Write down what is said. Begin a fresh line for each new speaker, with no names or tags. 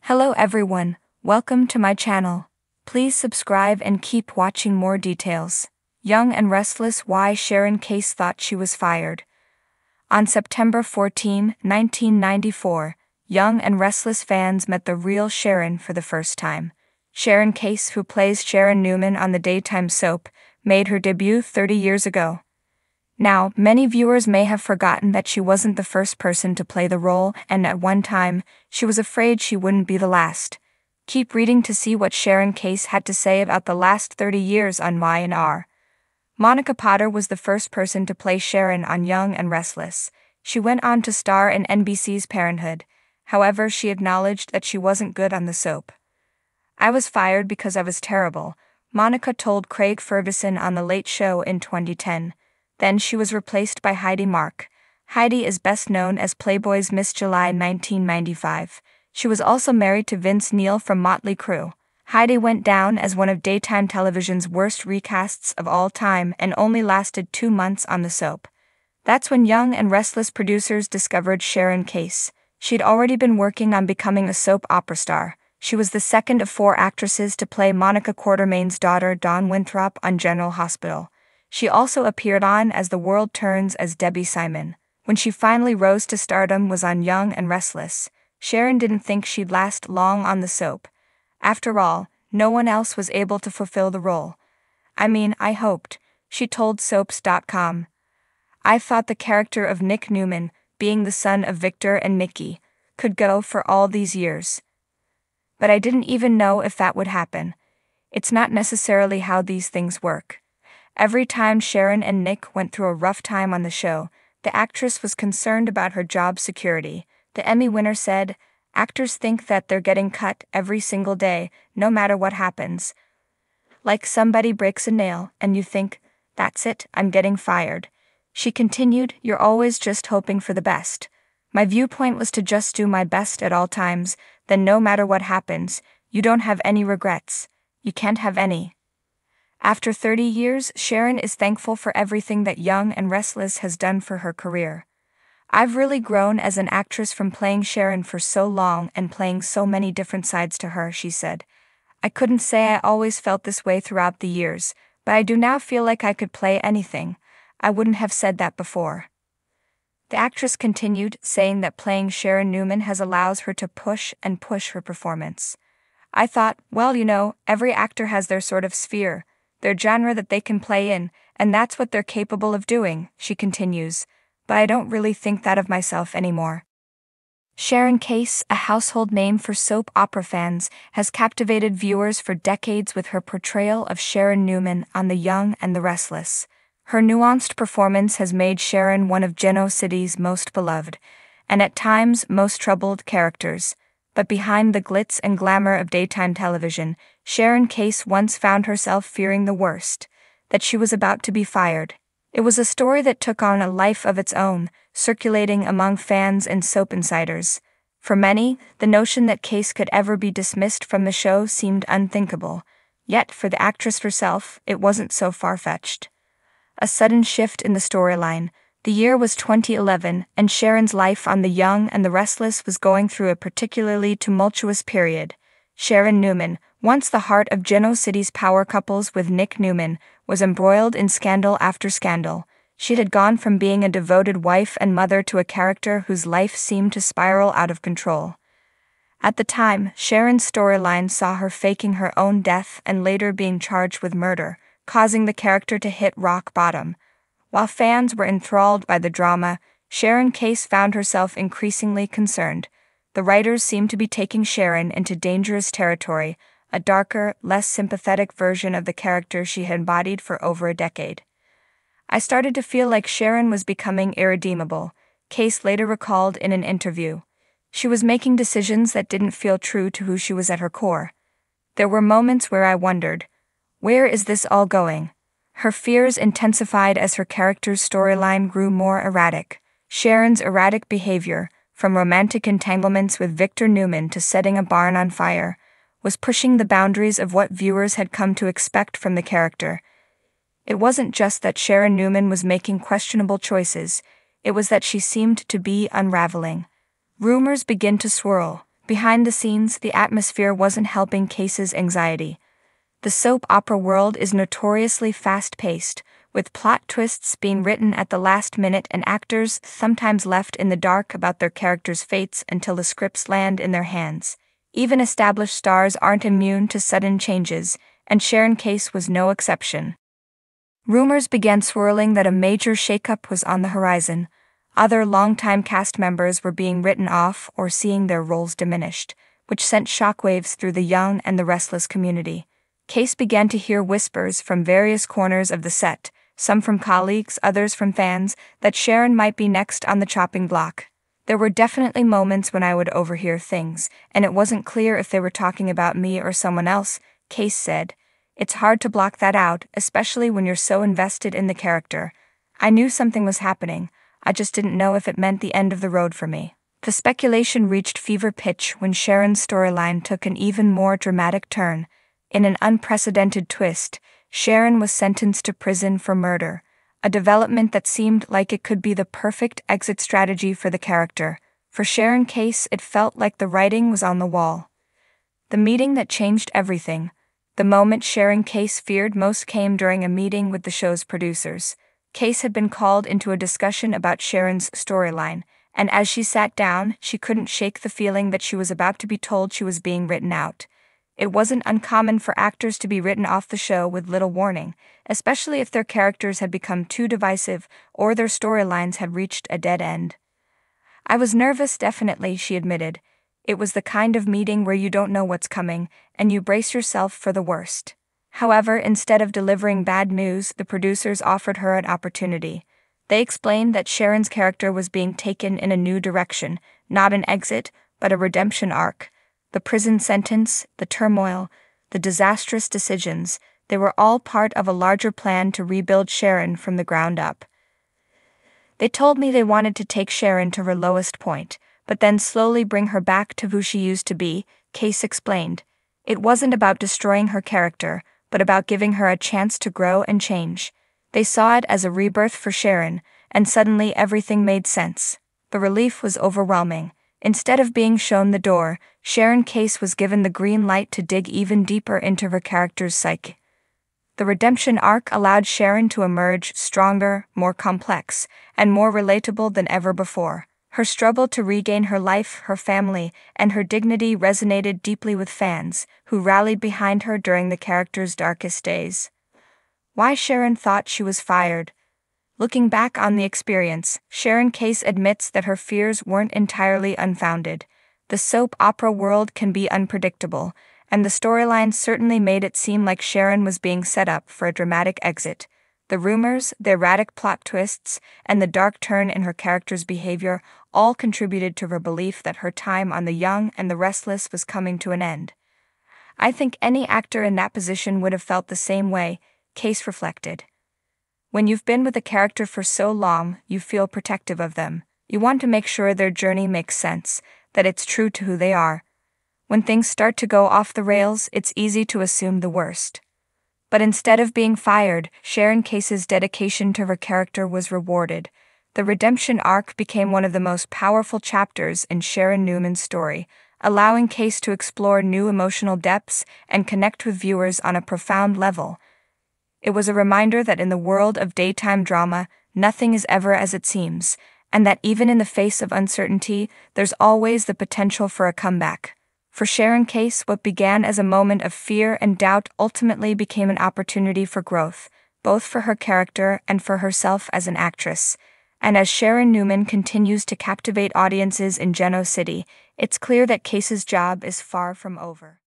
Hello everyone, welcome to my channel. Please subscribe and keep watching more details. Young and Restless, why Sharon Case thought she was fired. On September 14, 1994, Young and Restless fans met the real Sharon for the first time. Sharon Case, who plays Sharon Newman on the daytime soap, made her debut 30 years ago. Now, many viewers may have forgotten that she wasn't the first person to play the role, and at one time, she was afraid she wouldn't be the last. Keep reading to see what Sharon Case had to say about the last 30 years on Y&R. Monica Potter was the first person to play Sharon on Young and Restless. She went on to star in NBC's Parenthood. However, she acknowledged that she wasn't good on the soap. "I was fired because I was terrible," Monica told Craig Ferguson on The Late Show in 2010. Then she was replaced by Heidi Mark. Heidi is best known as Playboy's Miss July 1995. She was also married to Vince Neil from Motley Crue. Heidi went down as one of daytime television's worst recasts of all time and only lasted 2 months on the soap. That's when Young and Restless producers discovered Sharon Case. She'd already been working on becoming a soap opera star. She was the second of 4 actresses to play Monica Quartermain's daughter Dawn Winthrop on General Hospital. She also appeared on As the World Turns as Debbie Simon. When she finally rose to stardom was on Young and Restless. Sharon didn't think she'd last long on the soap. After all, no one else was able to fulfill the role. I hoped, she told Soaps.com. "I thought the character of Nick Newman, being the son of Victor and Mickey, could go for all these years. But I didn't even know if that would happen. It's not necessarily how these things work." Every time Sharon and Nick went through a rough time on the show, the actress was concerned about her job security. The Emmy winner said, "Actors think that they're getting cut every single day, no matter what happens. Like somebody breaks a nail, and you think, that's it, I'm getting fired." She continued, "You're always just hoping for the best. My viewpoint was to just do my best at all times, then no matter what happens, you don't have any regrets. You can't have any." After 30 years, Sharon is thankful for everything that Young and Restless has done for her career. "I've really grown as an actress from playing Sharon for so long and playing so many different sides to her," she said. "I couldn't say I always felt this way throughout the years, but I do now feel like I could play anything. I wouldn't have said that before." The actress continued, saying that playing Sharon Newman has allowed her to push her performance. "I thought, well, every actor has their sort of sphere, their genre that they can play in, and that's what they're capable of doing," she continues, "but I don't really think that of myself anymore." Sharon Case, a household name for soap opera fans, has captivated viewers for decades with her portrayal of Sharon Newman on The Young and the Restless. Her nuanced performance has made Sharon one of Geno City's most beloved, and at times most troubled characters. But behind the glitz and glamour of daytime television, Sharon Case once found herself fearing the worst, that she was about to be fired. It was a story that took on a life of its own, circulating among fans and soap insiders. For many, the notion that Case could ever be dismissed from the show seemed unthinkable. Yet for the actress herself, it wasn't so far-fetched. A sudden shift in the storyline. The year was 2011, and Sharon's life on The Young and the Restless was going through a particularly tumultuous period. Sharon Newman, once the heart of Geno City's power couples with Nick Newman, was embroiled in scandal after scandal. She had gone from being a devoted wife and mother to a character whose life seemed to spiral out of control. At the time, Sharon's storyline saw her faking her own death and later being charged with murder, causing the character to hit rock bottom. While fans were enthralled by the drama, Sharon Case found herself increasingly concerned. The writers seemed to be taking Sharon into dangerous territory, a darker, less sympathetic version of the character she had embodied for over a decade. "I started to feel like Sharon was becoming irredeemable," Case later recalled in an interview. "She was making decisions that didn't feel true to who she was at her core. There were moments where I wondered, where is this all going?" Her fears intensified as her character's storyline grew more erratic. Sharon's erratic behavior, from romantic entanglements with Victor Newman to setting a barn on fire, was pushing the boundaries of what viewers had come to expect from the character. It wasn't just that Sharon Newman was making questionable choices, it was that she seemed to be unraveling. Rumors began to swirl. Behind the scenes, the atmosphere wasn't helping Case's anxiety. The soap opera world is notoriously fast-paced, with plot twists being written at the last minute and actors sometimes left in the dark about their characters' fates until the scripts land in their hands. Even established stars aren't immune to sudden changes, and Sharon Case was no exception. Rumors began swirling that a major shakeup was on the horizon. Other longtime cast members were being written off or seeing their roles diminished, which sent shockwaves through the Young and the Restless community. Case began to hear whispers from various corners of the set, some from colleagues, others from fans, that Sharon might be next on the chopping block. There were definitely moments when I would overhear things, and it wasn't clear if they were talking about me or someone else, Case said. It's hard to block that out, especially when you're so invested in the character. I knew something was happening, I just didn't know if it meant the end of the road for me. The speculation reached fever pitch when Sharon's storyline took an even more dramatic turn. In an unprecedented twist, Sharon was sentenced to prison for murder, a development that seemed like it could be the perfect exit strategy for the character. For Sharon Case, it felt like the writing was on the wall. The meeting that changed everything. The moment Sharon Case feared most came during a meeting with the show's producers. Case had been called into a discussion about Sharon's storyline, and as she sat down, she couldn't shake the feeling that she was about to be told she was being written out. It wasn't uncommon for actors to be written off the show with little warning, especially if their characters had become too divisive or their storylines had reached a dead end. I was nervous, definitely, she admitted. It was the kind of meeting where you don't know what's coming, and you brace yourself for the worst. However, instead of delivering bad news, the producers offered her an opportunity. They explained that Sharon's character was being taken in a new direction, not an exit, but a redemption arc. The prison sentence, the turmoil, the disastrous decisions, they were all part of a larger plan to rebuild Sharon from the ground up. They told me they wanted to take Sharon to her lowest point, but then slowly bring her back to who she used to be, Case explained. It wasn't about destroying her character, but about giving her a chance to grow and change. They saw it as a rebirth for Sharon, and suddenly everything made sense. The relief was overwhelming. Instead of being shown the door, Sharon Case was given the green light to dig even deeper into her character's psyche. The redemption arc allowed Sharon to emerge stronger, more complex, and more relatable than ever before. Her struggle to regain her life, her family, and her dignity resonated deeply with fans, who rallied behind her during the character's darkest days. Why Sharon thought she was fired. Looking back on the experience, Sharon Case admits that her fears weren't entirely unfounded. The soap opera world can be unpredictable, and the storyline certainly made it seem like Sharon was being set up for a dramatic exit. The rumors, the erratic plot twists, and the dark turn in her character's behavior all contributed to her belief that her time on The Young and the Restless was coming to an end. I think any actor in that position would have felt the same way, Case reflected. When you've been with a character for so long, you feel protective of them. You want to make sure their journey makes sense, that it's true to who they are. When things start to go off the rails, it's easy to assume the worst. But instead of being fired, Sharon Case's dedication to her character was rewarded. The redemption arc became one of the most powerful chapters in Sharon Newman's story, allowing Case to explore new emotional depths and connect with viewers on a profound level. It was a reminder that in the world of daytime drama, nothing is ever as it seems, and that even in the face of uncertainty, there's always the potential for a comeback. For Sharon Case, what began as a moment of fear and doubt ultimately became an opportunity for growth, both for her character and for herself as an actress. And as Sharon Newman continues to captivate audiences in Geno City, it's clear that Case's job is far from over.